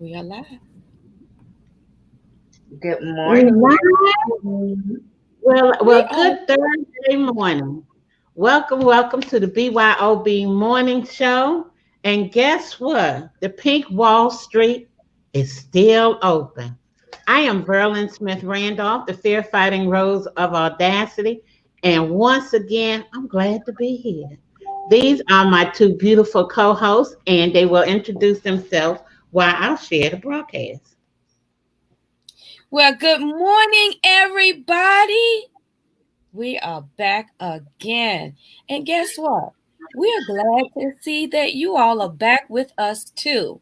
We are live. Good We morning. live. We are. Good Thursday morning. Welcome to the BYOB Morning Show. And guess what? The Pink Wall Street is still open. I am Verlin Smith Randolph, the Fear Fighting Rose of Audacity. And once again, I'm glad to be here. These are my two beautiful co hosts, and they will introduce themselves while I'll share the broadcast. Well, good morning, everybody. We are back again. And guess what? We are glad to see that you all are back with us too.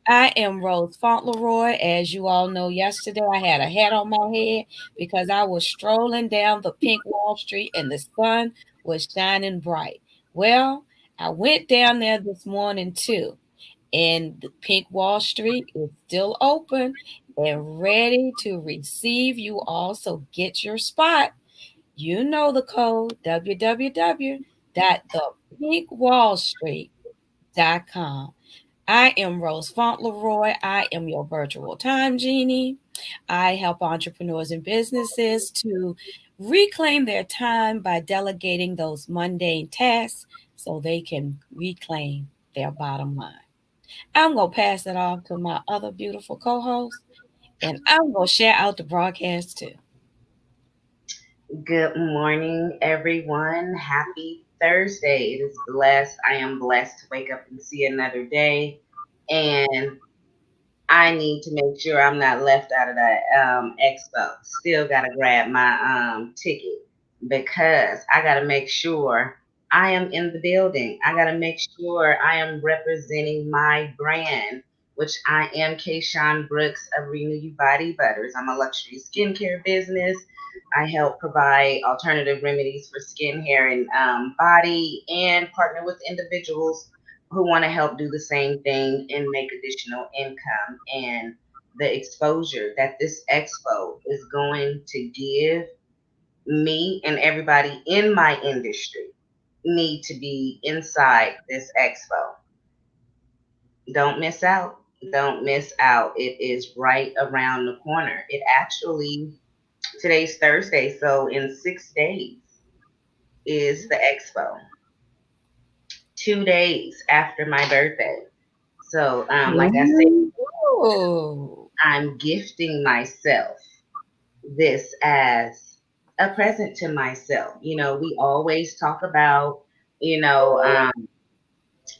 I am Rose Fauntleroy. As you all know, yesterday I had a hat on my head because I was strolling down the pink Wall Street and the sun was shining bright. Well, I went down there this morning too, and the pink Wall Street is still open and ready to receive you all. So get your spot. You know the code www.thepinkwallstreet.com. I am Rose Fauntleroy. I am your virtual time genie. I help entrepreneurs and businesses to reclaim their time by delegating those mundane tasks so they can reclaim their bottom line. I'm going to pass it off to my other beautiful co host, and I'm going to share out the broadcast too. Good morning, everyone. Happy Thursday. It is blessed. I am blessed to wake up and see another day. And I need to make sure I'm not left out of that expo. Still got to grab my ticket because I got to make sure I am in the building. I got to make sure I am representing my brand, which I am Kayshawn Brooks of Renew You Body Butters. I'm a luxury skincare business. I help provide alternative remedies for skin, hair, and body, and partner with individuals who want to help do the same thing and make additional income. And the exposure that this expo is going to give me and everybody in my industry need to be inside this expo. Don't miss out. Don't miss out. It is right around the corner. It actually, today's Thursday, so in 6 days is the expo. 2 days after my birthday. So, like I said, Oh, I'm gifting myself this as a present to myself. We always talk about, you know, um,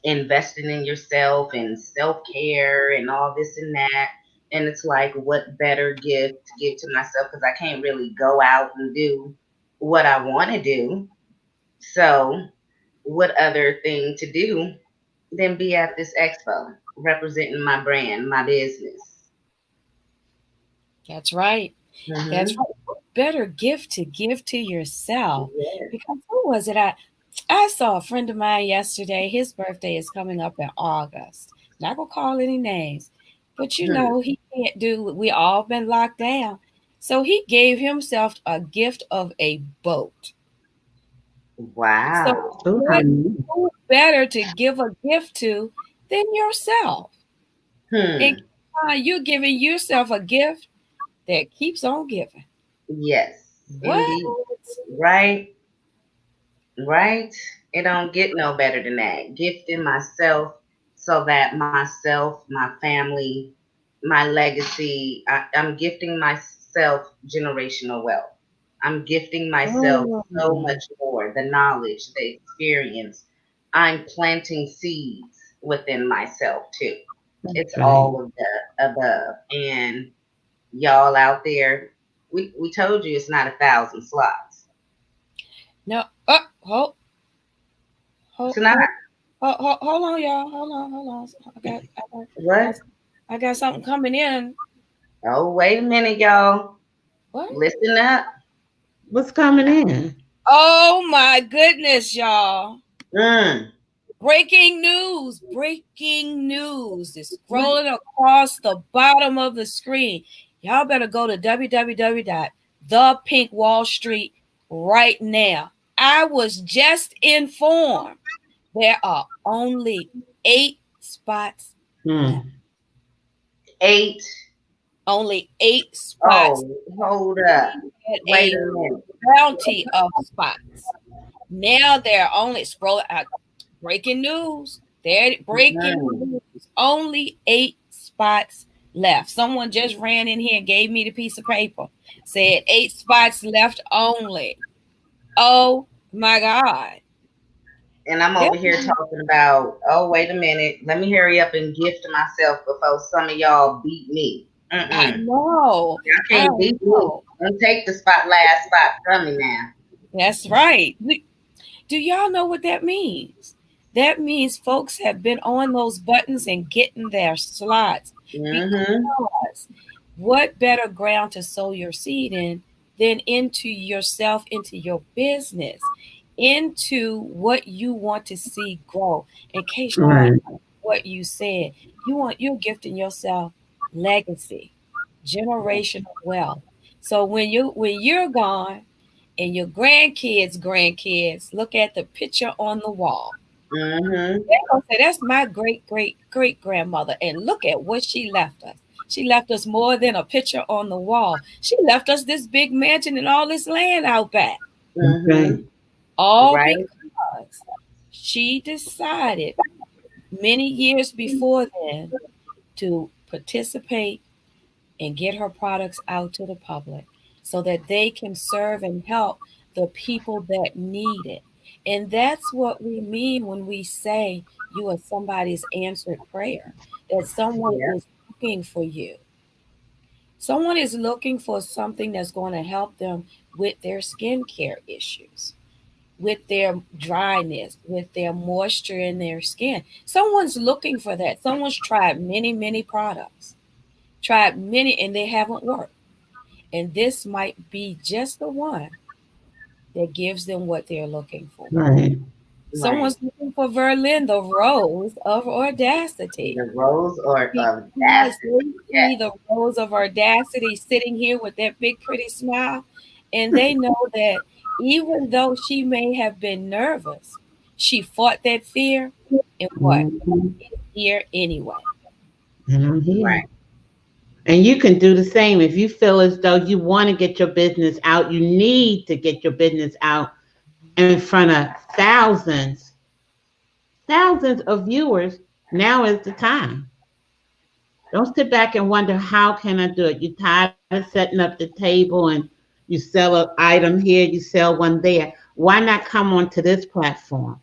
investing in yourself and self care and all this and that. And it's like, what better gift to give to myself? Because I can't really go out and do what I want to do. So, what other thing to do than be at this expo representing my brand, my business? that's right. That's Hmm. right. What better gift to give to yourself? Yes. Because who was it? I saw a friend of mine yesterday. His birthday is coming up in August. Not gonna call any names, but you Hmm. know he can't do. We all been locked down, so he gave himself a gift of a boat. So Wow. Oh, what? honey. Who better to give a gift to than yourself? And Hmm. you're giving yourself a gift that keeps on giving. Yes, What? indeed. Right, right. It don't get no better than that. Gifting myself so that myself, my family, my legacy, I'm gifting myself generational wealth. I'm gifting myself so Mm, much more, the knowledge, the experience. I'm planting seeds within myself too. That's It's right. all of the above. And y'all out there, we told you it's not 1,000 slots. no. Hold, It's not. hold, hold on, y'all. Hold on. I got, What? I got something coming in. Oh, wait a minute, y'all. What? Listen up. What's coming in? Oh my goodness, y'all! Mm. Breaking news! Breaking news! It's What? scrolling across the bottom of the screen. Y'all better go to www.thepinkwallstreet right now. I was just informed there are only 8 spots left. Hmm. 8. Only 8 spots. Oh, hold up. Had Wait a a minute. bounty of spots. Now they're only scroll out. Breaking news. They're breaking Mm, news. Only 8 spots left. Someone just ran in here and gave me the piece of paper. Said 8 spots left only. Oh my God. and I'm That, over here talking about, oh, wait a minute. Let me hurry up and gift myself before some of y'all beat me. I Mm-mm. know. Y'all I can't beat me. know. Don't take the last spot from me now. That's right. Do y'all know what that means? That means folks have been on those buttons and getting their slots Mm-hmm. because what better ground to sow your seed in than into yourself, into your business, into what you want to see grow. In case y'all, Right. what you said, you're gifting yourself legacy, generational wealth. So when you're gone and your grandkids look at the picture on the wall. Mm-hmm. They're gonna say, "That's my great great great grandmother," and look at what she left us. She left us more than a picture on the wall. She left us this big mansion and all this land out back, Mm-hmm. Okay. all Right? because she decided many years before then to participate and get her products out to the public so that they can serve and help the people that need it. And that's what we mean when we say you are somebody's answered prayer, that someone Yeah. is looking for you. Someone is looking for something that's going to help them with their skincare issues, with their dryness, with their moisture in their skin. Someone's looking for that. Someone's tried many, many products, tried many, and they haven't worked. And this might be just the one that gives them what they're looking for. Right. Right. Someone's looking for Verlin, the rose of audacity, The rose or of because dastard. they Yeah. see the rose of audacity sitting here with that big, pretty smile, and they know that even though she may have been nervous, she fought that fear, and what? Mhm. Here anyway. And I'm here. Right. And you can do the same if you feel as though you want to get your business out. You need to get your business out in front of thousands of viewers. Now is the time. Don't sit back and wonder how can I do it. You're tired of setting up the table and you sell an item here, you sell one there. Why not come onto this platform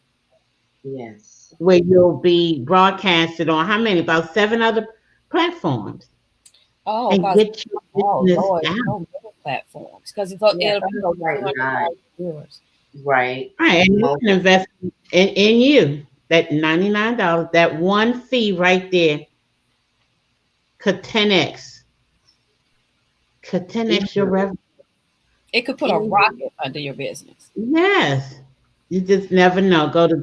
Yes. where you'll be broadcasted on how many? About 7 other platforms Oh, and about get your oh business Lord, out. so many platforms because Yes, it'll I be was over like, two hundred not. thousand viewers. Right. Right, and you Most, can invest in you. That $99, that one fee right there could 10x, could 10x your easily. revenue. It could put a Easily. rocket under your business. Yes. You just never know. Go to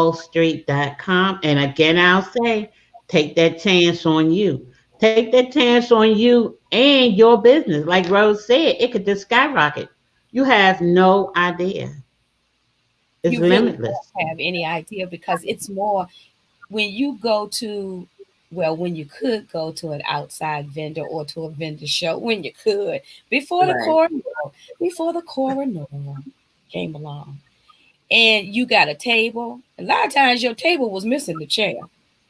www.thepinkwallstreet.com. And again, I'll say, take that chance on you. Take that chance on you and your business. Like Rose said, it could just skyrocket. You have no idea. It's You really limitless. don't have any idea because it's more when you go to, well, when you could go to an outside vendor or to a vendor show, when you could, before the Right. coroner, before the coroner came along, and you got a table. A lot of times your table was missing the chair.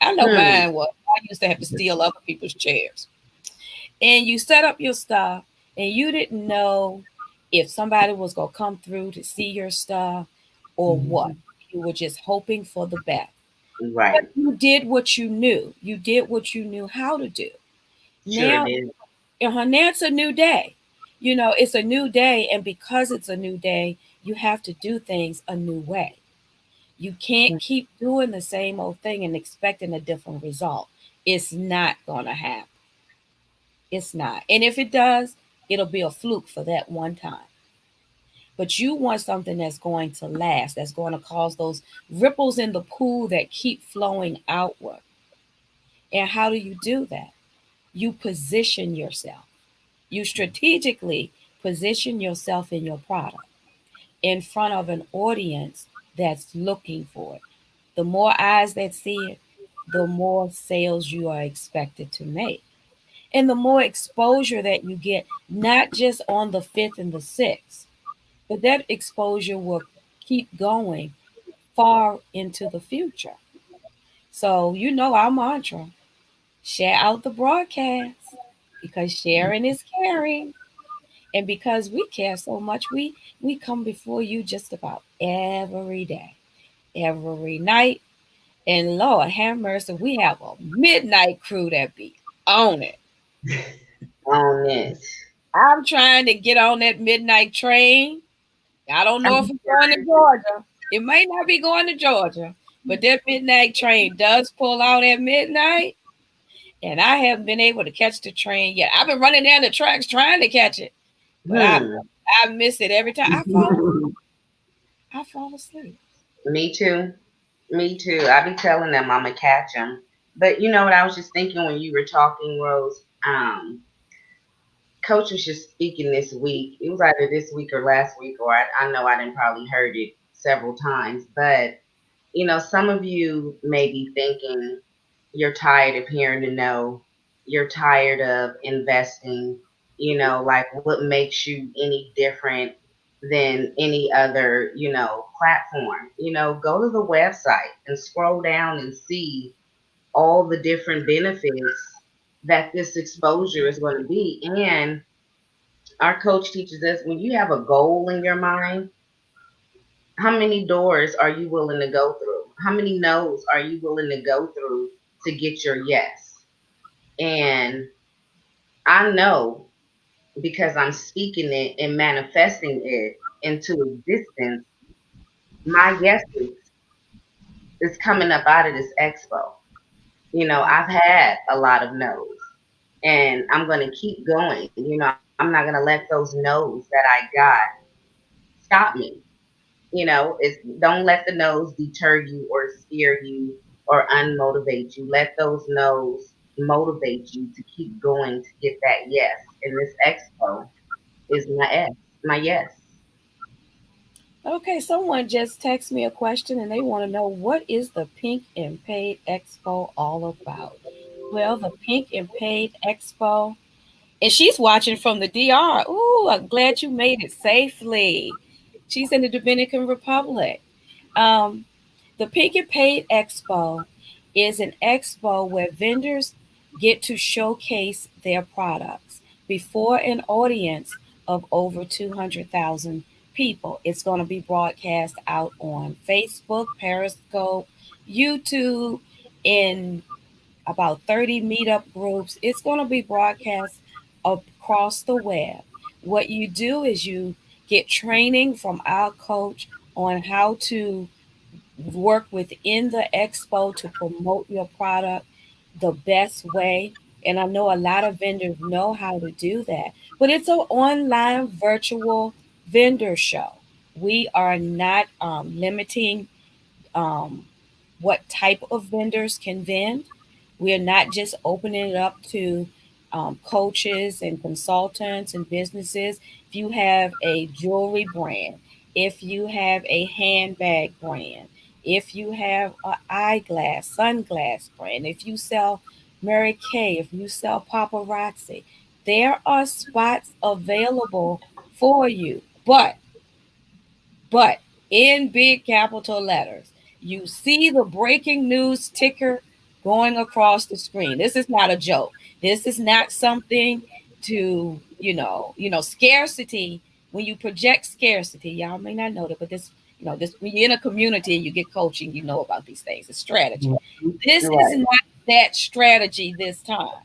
I know Hmm. mine was. I used to have to steal other people's chairs. And you set up your stuff, and you didn't know if somebody was going to come through to see your stuff or what. Mhm. You were just hoping for the best. But Right. you did what you knew. You did what you knew how to do. Sure Now, did. now it's a new day. It's a new day, and because it's a new day, you have to do things a new way. You can't keep doing the same old thing and expecting a different result. It's not going to happen. It's not. And if it does, it'll be a fluke for that one time. But you want something that's going to last, that's going to cause those ripples in the pool that keep flowing outward. And how do you do that? You position yourself. You strategically position yourself in your product in front of an audience that's looking for it. The more eyes that see it, the more sales you are expected to make. And the more exposure that you get, not just on the fifth and the sixth, but that exposure will keep going far into the future. So, you know our mantra, share out the broadcast because sharing is caring. And because we care so much, we come before you just about every day, every night. And Lord have mercy, we have a midnight crew that be on it. On it. I'm trying to get on that midnight train. I don't know if I'm it's going to Georgia. It may not be going to Georgia, but that midnight train does pull out at midnight. And I haven't been able to catch the train yet. I've been running down the tracks trying to catch it, but Hmm. I miss it every time. I fall asleep. Me too. Me too. I be telling them I'm gonna catch them. But you know what? I was just thinking when you were talking, Rose. Coach was just speaking this week. It was either this week or last week, or I know I didn't probably heard it several times. But you know, some of you may be thinking you're tired of hearing the no. You're tired of investing. You know, like what makes you any different than any other, platform. You know, go to the website and scroll down and see all the different benefits that this exposure is going to be. And our coach teaches us when you have a goal in your mind, how many doors are you willing to go through? How many no's are you willing to go through to get your yes? And I know because I'm speaking it and manifesting it into existence, my yeses is coming up out of this expo. You know, I've had a lot of no's and I'm going to keep going. You know, I'm not going to let those no's that I got stop me. You know, don't let the no's deter you or scare you or unmotivate you. Let those no's motivate you to keep going to get that yes. And this expo is my S, my yes. Okay, someone just texted me a question and they want to know what is the Pink and Paid Expo all about? Well, the Pink and Paid Expo, and she's watching from the DR. Ooh, I'm glad you made it safely. She's in the Dominican Republic. Um, the Pink and Paid Expo is an expo where vendors get to showcase their products before an audience of over 200,000 people. It's going to be broadcast out on Facebook, Periscope, YouTube, in about 30 meetup groups. It's going to be broadcast across the web. What you do is you get training from our coach on how to work within the expo to promote your product the best way. And I know a lot of vendors know how to do that, but it's an online virtual vendor show. We are not limiting um, what type of vendors can vend. We're not just opening it up to coaches and consultants and businesses. If you have a jewelry brand, if you have a handbag brand, if you have an eyeglass, sunglass brand, if you sell Mary Kay, if you sell paparazzi, there are spots available for you. But in big capital letters, you see the breaking news ticker going across the screen. This is not a joke. This is not something to, scarcity. When you project scarcity, y'all may not know that, but this when you're in a community and you get coaching, you know about these things. It's strategy. This is Right. not that strategy this time.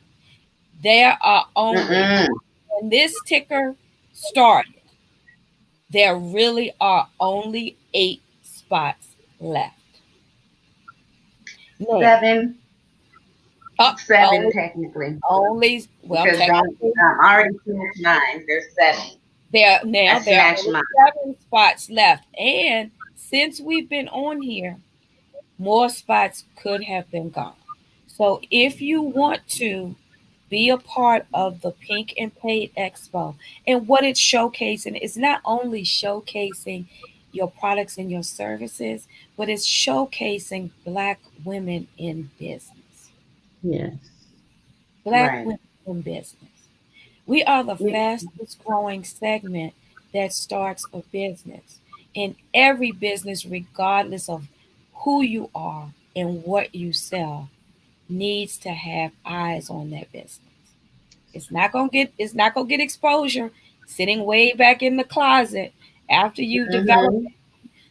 There are only, Mm-mm. when this ticker started, there really are only 8 spots left. Now, Seven, up seven only, technically, well, because don't technically, I already snatched mine. There's seven. I there are snatched only mine. 7 spots left. And since we've been on here, more spots could have been gone. So if you want to be a part of the Pink and Paid Expo, and what it's showcasing is not only showcasing your products and your services, but it's showcasing Black women in business. Yes. Black Right. women in business. We are the You- fastest growing segment that starts a business. In every business, regardless of who you are and what you sell, needs to have eyes on that business. It's not gonna get exposure sitting way back in the closet after you develop Mhm.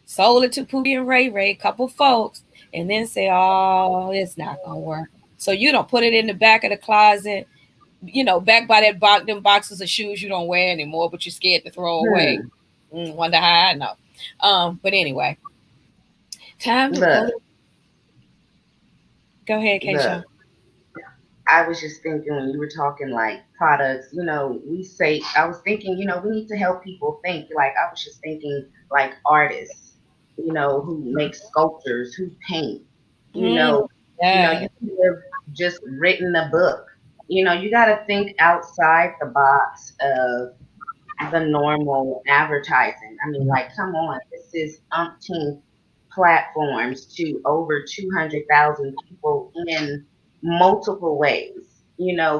sold it to Pookie and Ray Ray, couple folks, and then say, "Oh, it's not gonna work." So you don't put it in the back of the closet, back by that box, them boxes of shoes you don't wear anymore, but you're scared to throw away. Hmm. Wonder how I know. But anyway, time to pull Look, it. Go ahead, look. Keisha. I was just thinking when you were talking like products, we say, I was thinking, we need to help people think. Like, I was just thinking like artists, who make sculptures, who paint, you Mm, know, yeah. you could have just written a book. You got to think outside the box of the normal advertising. I mean, like, come on, this is umpteen platforms to over 200,000 people in multiple ways.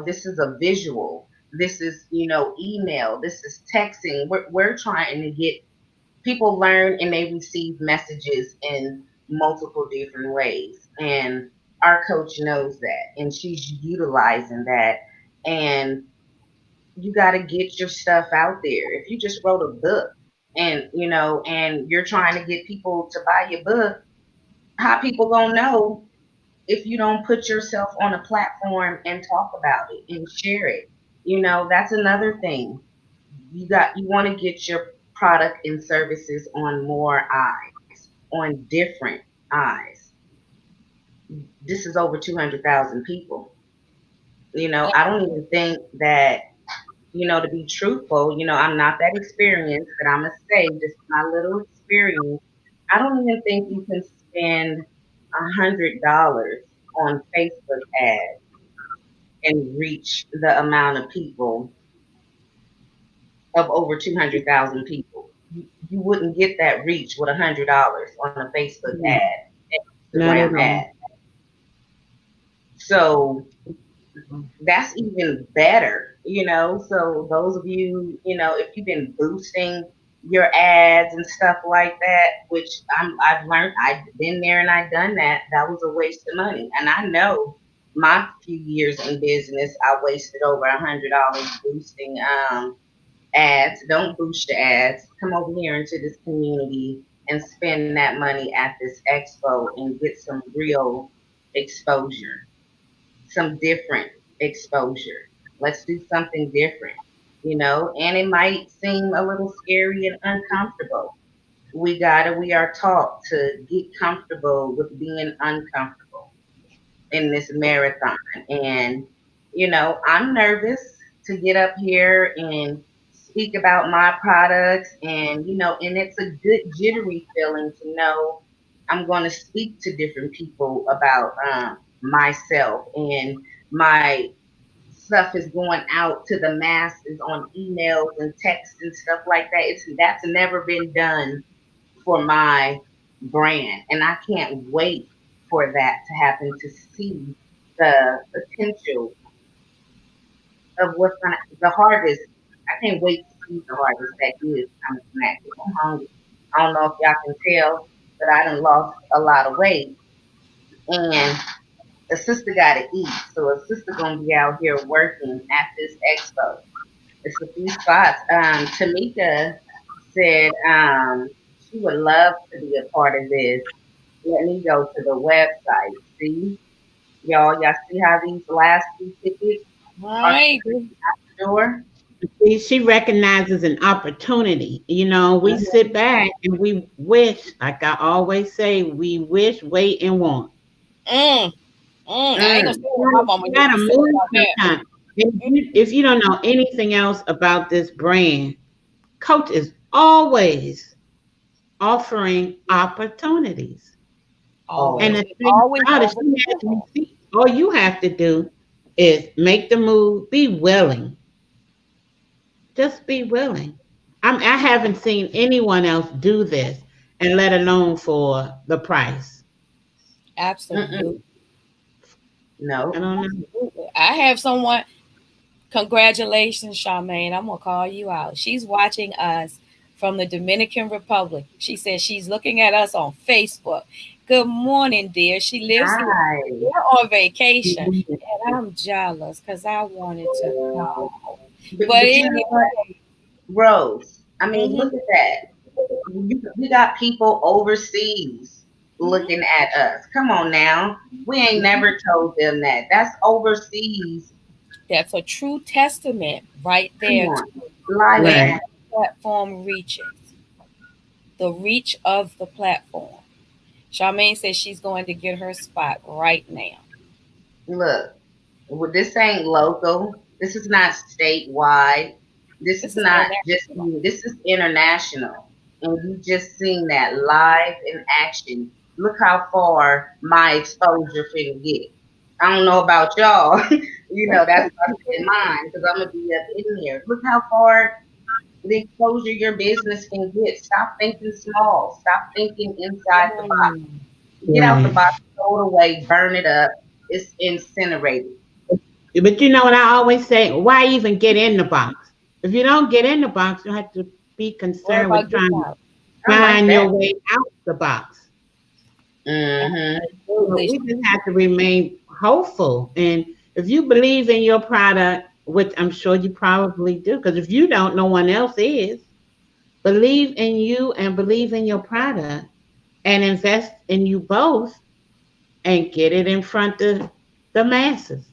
This is a visual. This is, email. This is texting. We're trying to get people learn and they receive messages in multiple different ways. And our coach knows that and she's utilizing that. And you got to get your stuff out there. If you just wrote a book and you're trying to get people to buy your book, how people gonna know if you don't put yourself on a platform and talk about it and share it? That's another thing. You want to get your product and services on more eyes, on different eyes. This is over 200,000 people. I don't even think that to be truthful, I'm not that experienced, but I'm going to say just my little experience. I don't even think you can spend $100 on Facebook ads and reach the amount of people of over 200,000 people. You wouldn't get that reach with $100 on a Facebook No, ad, not Instagram at ad. all. So that's even better. So those of you, if you've been boosting your ads and stuff like that, which I've learned, I've been there and I've done that. That was a waste of money, and I know my few years in business, I wasted over $100 boosting ads. Don't boost your ads. Come over here into this community and spend that money at this expo and get some real exposure, some different exposure. Let's do something different. And it might seem a little scary and uncomfortable. We are taught to get comfortable with being uncomfortable in this marathon. And, I'm nervous to get up here and speak about my products. And it's a good jittery feeling to know I'm going to speak to different people about myself and my stuff is going out to the masses on emails and texts and stuff like that. That's never been done for my brand, and I can't wait for that to happen to see the potential of what's gonna the harvest. I can't wait to see the harvest that is coming from that. 'Cause I'm hungry. I don't know if y'all can tell, but I done lost a lot of weight, and a sister got to eat, so a sister gonna be out here working at this expo. It's a few spots. Tamika said she would love to be a part of this. Let me go to the website. See, y'all see how these last two tickets are Right. sure? See, she recognizes an opportunity. We Mhm. sit back and we wish, like I always say, we wish, wait, and want. Mm, I ain't gonna say Mm. what my mama You used gotta to say move about that. sometimes. If you don't know anything else about this brand, Coach is always offering opportunities. And Always, the Always. thing always about it, over she the has top. receipts. All you have to do is make the move, be willing. Just be willing. I haven't seen anyone else do this. and let alone for the price. Absolutely. Mm-mm. No. I don't know. Absolutely. I have someone. Congratulations, Charmaine. I'm gonna call you out. She's watching us from the Dominican Republic. She says she's looking at us on Facebook. Good morning, dear. She lives here. Hi. We're on vacation, and I'm jealous because I wanted to go. But But you know what, anyway, Rose? I mean, hmm look at that. We got people overseas hmm looking at us. Come on now. We ain't never told them that. That's overseas. that's a true testament right Come there to on. Live where and Right. act. the platform reaches, the reach of the platform. Charmaine says she's going to get her spot right now. Look, well, this ain't local. This is not statewide. This is This is not just, international. this is international. And you just seen that live in action. Look how far my exposure finna get. I don't know about y'all. That's what I said mine because I'm gonna be up in there. Look how far the exposure your business can get. Stop thinking small. Stop thinking inside the box. Mm. Get out the Right. box, throw it away, burn it up. It's incinerated. But you know what I always say? Why even get in the box? If you don't get in the box, you have to be What concerned with about getting trying to out? I like find that. your way out the box. Mm-hmm. So Absolutely. we just have to remain hopeful. And if you believe in your product, which I'm sure you probably do, because if you don't, no one else is. Believe in you and believe in your product and invest in you both and get it in front of the masses.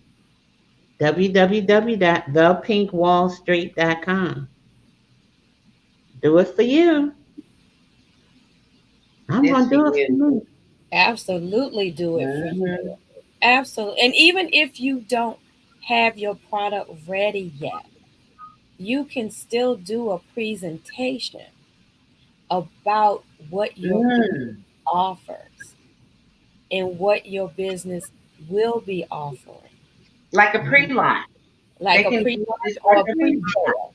www.thepinkwallstreet.com. Do it for you. I'm This going for to do it for you. me. Absolutely do it for you. Mm-hmm. Absolutely. And even if you don't have your product ready yet, you can still do a presentation about what your business Mm. offers and what your business will be offering, Like a pre-launch. like They a can pre do this or like a a pre-launch. pre-sale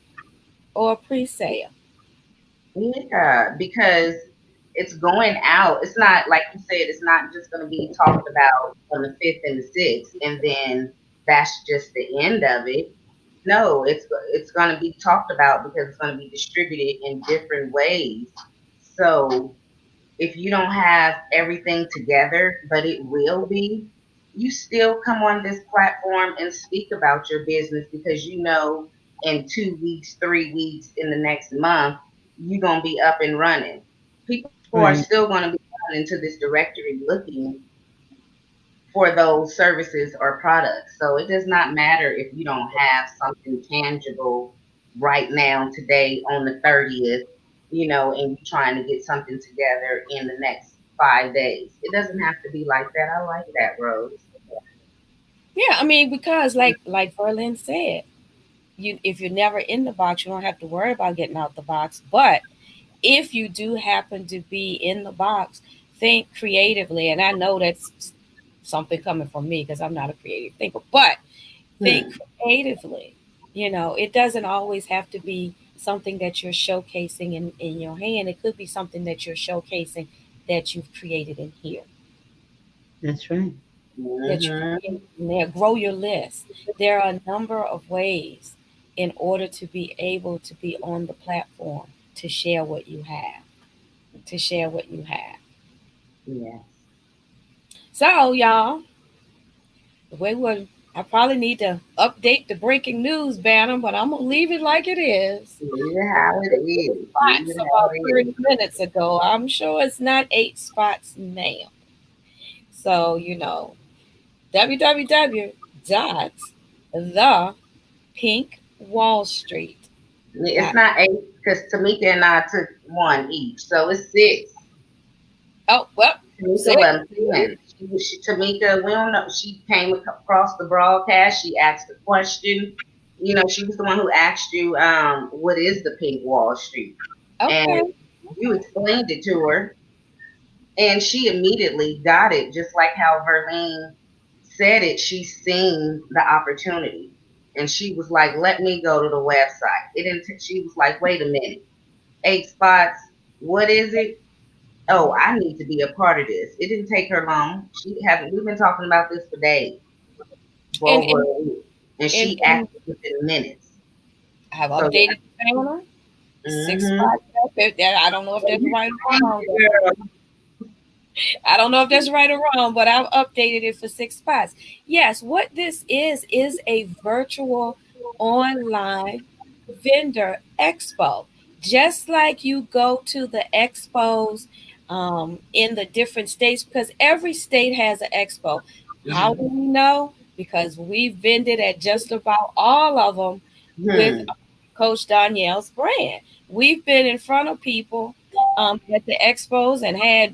or a pre-sale. Yeah, because it's going out. It's not like you said. It's not just going to be talked about on the fifth and the sixth, and then that's just the end of it. No, it's going to be talked about because it's going to be distributed in different ways. So if you don't have everything together, but it will be, you still come on this platform and speak about your business because in 2 weeks, 3 weeks, in the next month, you're going to be up and running. People are still Right. going to be going into this directory looking for those services or products. So it does not matter if you don't have something tangible right now, today on the 30th, and you're trying to get something together in the next 5 days. It doesn't have to be like that. I like that, Rose. Yeah, I mean, because like Berlin said, if you're never in the box, you don't have to worry about getting out the box. But if you do happen to be in the box, think creatively. And I know that's something coming from me because I'm not a creative thinker, but think Hmm. creatively. It doesn't always have to be something that you're showcasing in your hand. It could be something that you're showcasing that you've created in here, That's right. that you Hmm. create in there. Grow your list. There are a number of ways in order to be able to be on the platform to share what you have, to share what you have. Yes. So, y'all, we would. I probably need to update the breaking news banner, but I'm gonna leave it like it is. Leave it how it is. Leave Spots it how about it is. 30 minutes ago. I'm sure it's not 8 spots now. So, www dot the It's pinkwallstreet.com. not eight because Tamika and I took one each. So it's six. Oh, well, Tamika 6. wasn't playing. Tamika, we don't know. She came across the broadcast. She asked a question. She was the one who asked you, what is the Pink Wall Street? And Okay. you explained it to her, and she immediately got it, just like how Verlene said it. She seen the opportunity, and she was like, "Let me go to the website." It didn't. She was like, "Wait a minute, 8 spots. What is it?" Oh, I need to be a part of this. It didn't take her long. She haven't. We've been talking about this for days, for And over and a week, and and, she and acted within minutes. I have So updated the channel. Six mm-hmm. spots. I don't know if that's right or wrong. Girl. I don't know if that's right or wrong, but I've updated it for 6 spots. Yes, what this is a virtual online vendor expo. Just like you go to the expos in the different states, because every state has an expo. How do Mm-hmm. we know? Because we vended at just about all of them with Hmm. Coach Danielle's brand. We've been in front of people at the expos and had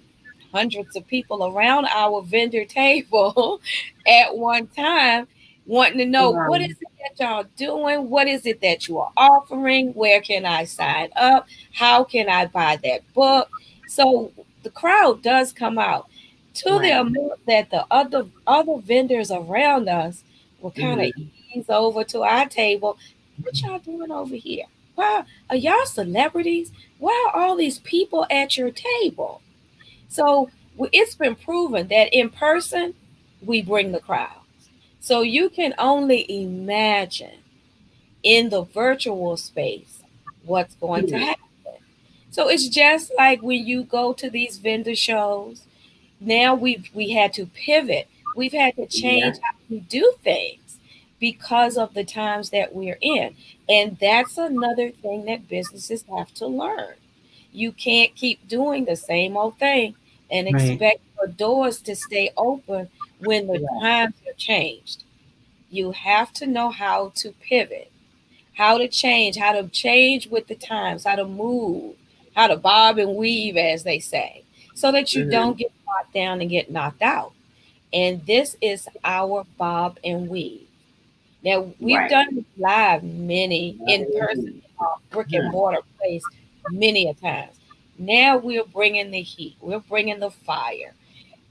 hundreds of people around our vendor table at one time wanting to know what is Um, it that y'all doing? What is it that you are offering? Where can I sign up? How can I buy that book? So the crowd does come out to the right. amount that the other vendors around us will kind of Mm-hmm. ease over to our table. What y'all doing over here? Wow, are y'all celebrities? Why are all these people at your table? So it's been proven that in person, we bring the crowds. So you can only imagine in the virtual space what's going to Hmm. happen. So it's just like when you go to these vendor shows. Now we had to pivot. We've had to change Yeah. how we do things because of the times that we're in. And that's another thing that businesses have to learn. You can't keep doing the same old thing and Right. expect your doors to stay open when the Right. times have changed. You have to know how to pivot, how to change with the times, how to move, how to bob and weave, as they say, so that you Mm-hmm. don't get knocked down and get knocked out. And this is our bob and weave. Now, we've Right. done this live many in person, brick and Hmm. mortar place many a times. Now we're bringing the heat, we're bringing the fire.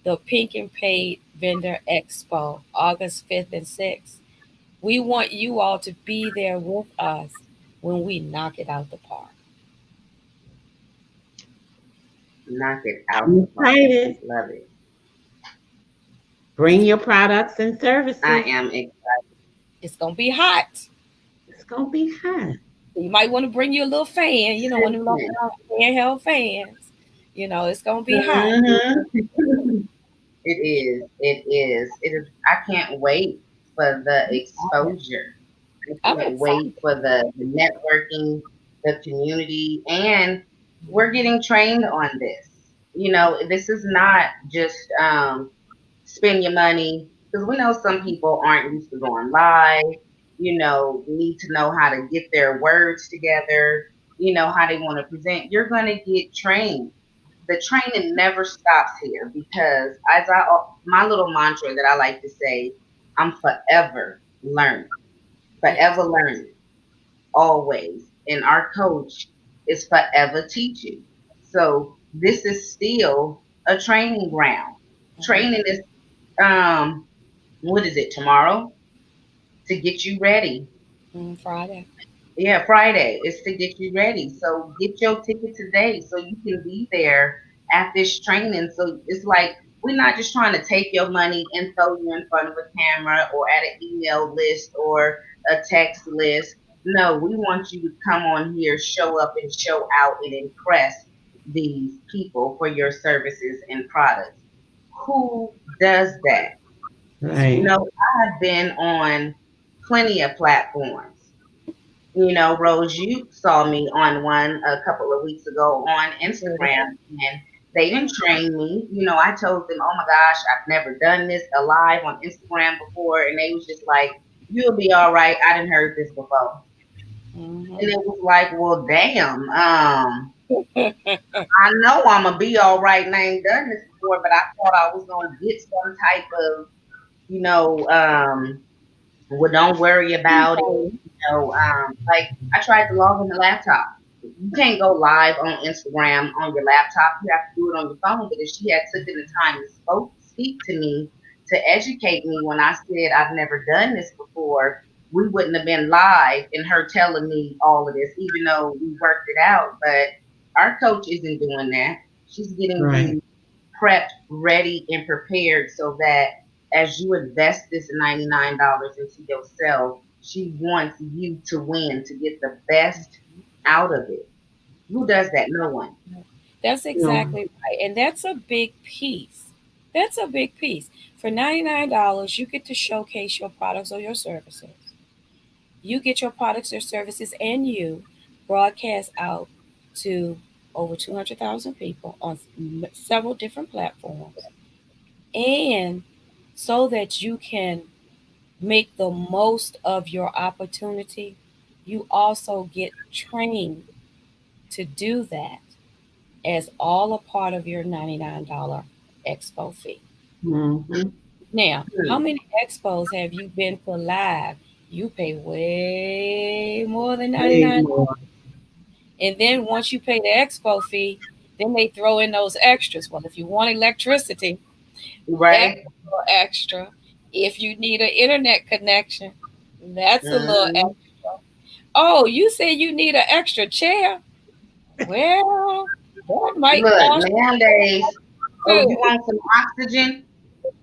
The Pink and Paid Vendor Expo, August 5th and 6th. We want you all to be there with us when we knock it out the park. Knock it out I'm the park. excited. Love it. Bring your products and I services. am excited. It's gonna be hot. It's gonna be hot. You might want to bring you a little fan, one of them little Listen. handheld fans. It's gonna be hot. Mm-hmm. It is. It is. It is. I can't wait for the exposure. I I'm can't excited. wait for the networking, the community, and we're getting trained on this. This is not just spend your money because we know some people aren't used to going live. Need to know how to get their words together. How they want to present. You're going to get trained. The training never stops here because my little mantra that I like to say, I'm Yes. forever learning, always. And our coach is forever teaching. So this is still a training ground. Mhm. Training is what is it, tomorrow? To get you ready. Friday. Yeah, Friday is to get you ready. So get your ticket today so you can be there at this training. So it's like we're not just trying to take your money and throw you in front of a camera or at an email list or a text list. No, we want you to come on here, show up and show out and impress these people for your services and products. Who does that? Right. I've been on plenty of platforms. Rose, you saw me on one a couple of weeks ago on Sure did. Instagram, and they didn't train me. I told them, "Oh my gosh, I've never done this alive on Instagram before," and they was just like, "You'll be all right. I didn't heard this before," Mhm. and it was like, "Well, damn. I know I'm gonna be all right, and I ain't done this before, but I thought I was gonna get some type of, you know, um, well, don't worry about it. Like I tried to log on the laptop. You can't go live on Instagram on your laptop. You have to do it on your phone. But if she had taken the time to speak to me to educate me when I said I've never done this before, we wouldn't have been live and her telling me all of this, even though we worked it out. But our coach isn't doing that. She's getting Right. you prepped, ready, and prepared so that as you invest this $99 into yourself, she wants you to win, to get the best out of it. Who does that? No one. That's No. exactly right. And that's a big piece. That's a big piece. For $99, you get to showcase your products or your services. You get your products or services and you broadcast out to over 200,000 people on several different platforms. And so that you can make the most of your opportunity, you also get trained to do that as all a part of your $99 expo fee. Mm-hmm. Now, how Hmm. many expos have you been to live? You pay way more than Way 99. more. And then once you pay the expo fee, then they throw in those extras. Well, if you want electricity, that's Right? a little extra. If you need an internet connection, that's a little Hmm. extra. Oh, you say you need an extra chair? Well, that might Look, cost nowadays, oh, you you too. want some oxygen?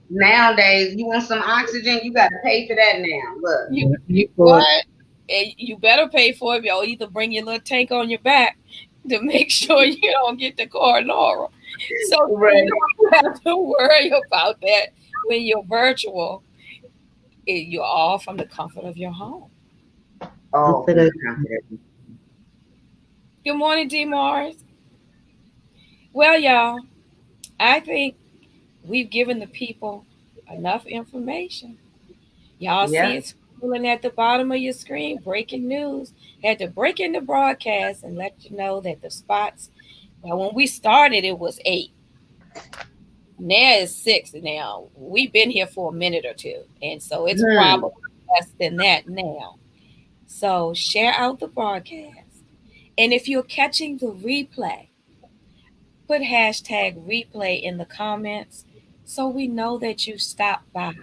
Nowadays, you want some oxygen? You got to pay for that now. Look. You You for what? And you better pay for it. Or either bring your little tank on your back to make sure you don't get the coronara. So Right. you don't have to worry about that when you're virtual. You're all from the comfort of your home. Oh, from the consider confidence. Good morning, D. Morris. Well, y'all, I think we've given the people enough information. Y'all see Yeah. it scrolling at the bottom of your screen, breaking news. Had to break in the broadcast and let you know that the spots, well, when we started, it was 8. Now it's 6. Now we've been here for a minute or two. And so it's Hmm. probably less than that now. So share out the broadcast. And if you're catching the replay, put hashtag replay in the comments so we know that you stopped by.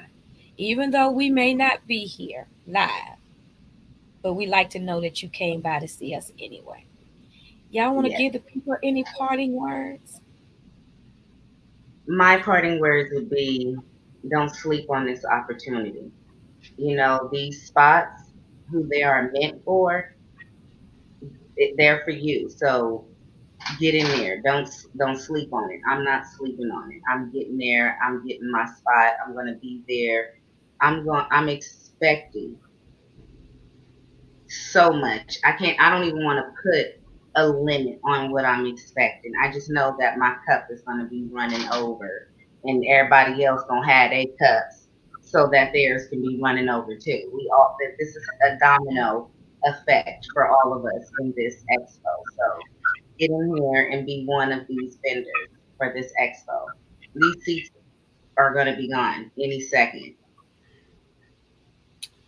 Even though we may not be here live, but we like to know that you came by to see us anyway. Y'all want to Yeah. give the people any parting words? My parting words would be don't sleep on this opportunity. You know, these spots, who they are meant for, they're for you. So get in there. Don't sleep on it. I'm not sleeping on it. I'm getting there. I'm getting my spot. I'm going to be there. I'm expecting so much. I don't even want to put a limit on what I'm expecting. I just know that my cup is going to be running over and everybody else going to have their cups so that theirs can be running over too. We all that this is a domino effect for all of us in this expo. So get in here and be one of these vendors for this expo. These seats are going to be gone any second.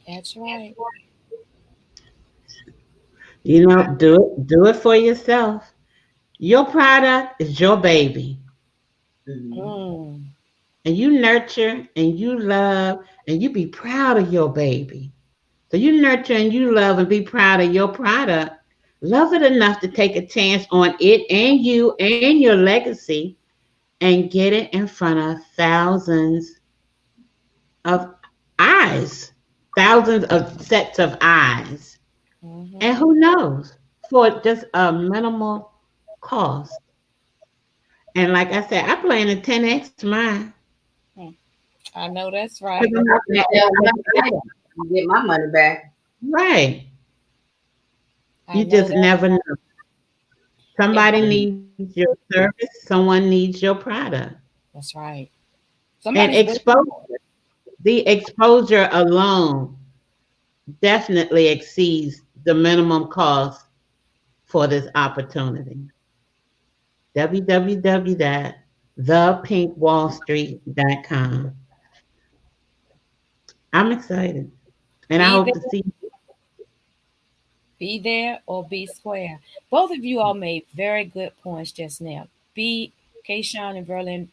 That's right. do it for yourself. Your product is your baby. Hmm. Mm, And you nurture and you love and you be proud of your baby. So you nurture and you love and be proud of your product. Love it enough to take a chance on it and you and your legacy and get it in front of thousands of eyes, thousands of sets of eyes. And hmm who knows, for just a minimal cost. And like I said, I plan to 10x mine. I know that's 'Cause right. I'm I'm looking going to at tell one it. item and get my money back. Right. I You know just that. never know. And Somebody Mm. needs your service, someone needs your product. that's right. And Somebody's waiting exposure, for it. the exposure alone definitely exceeds the minimum cost for this opportunity. www.thepinkwallstreet.com. I'm excited. And I Be hope there, to see be there, or be square. Both of you all made very good points just now. Be Kayshawn and Berlin.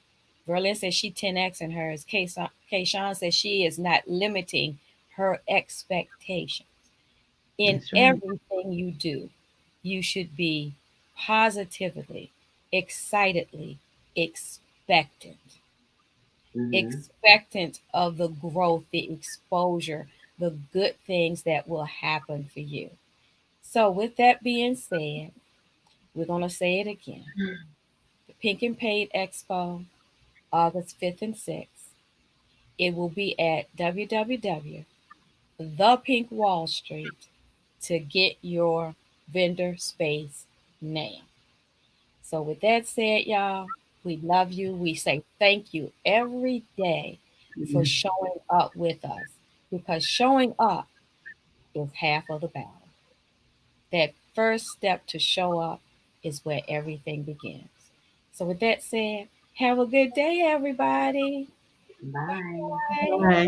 Berlin says she 10x in hers. Kayshawn says she is not limiting her expectations. In that's right. everything you do, you should be positively. excitedly expectant, Mhm. expectant of the growth, the exposure, the good things that will happen for you. So, with that being said, we're going to say it again. The Pink and Paid Expo, August 5th and 6th. It will be at www the Pink Wall Street to get your vendor space now. So, with that said, y'all, we love you. We say thank you every day for Mhm. showing up with us because showing up is half of the battle. That first step to show up is where everything begins. So, with that said, have a good day, everybody. Bye. Bye. Bye.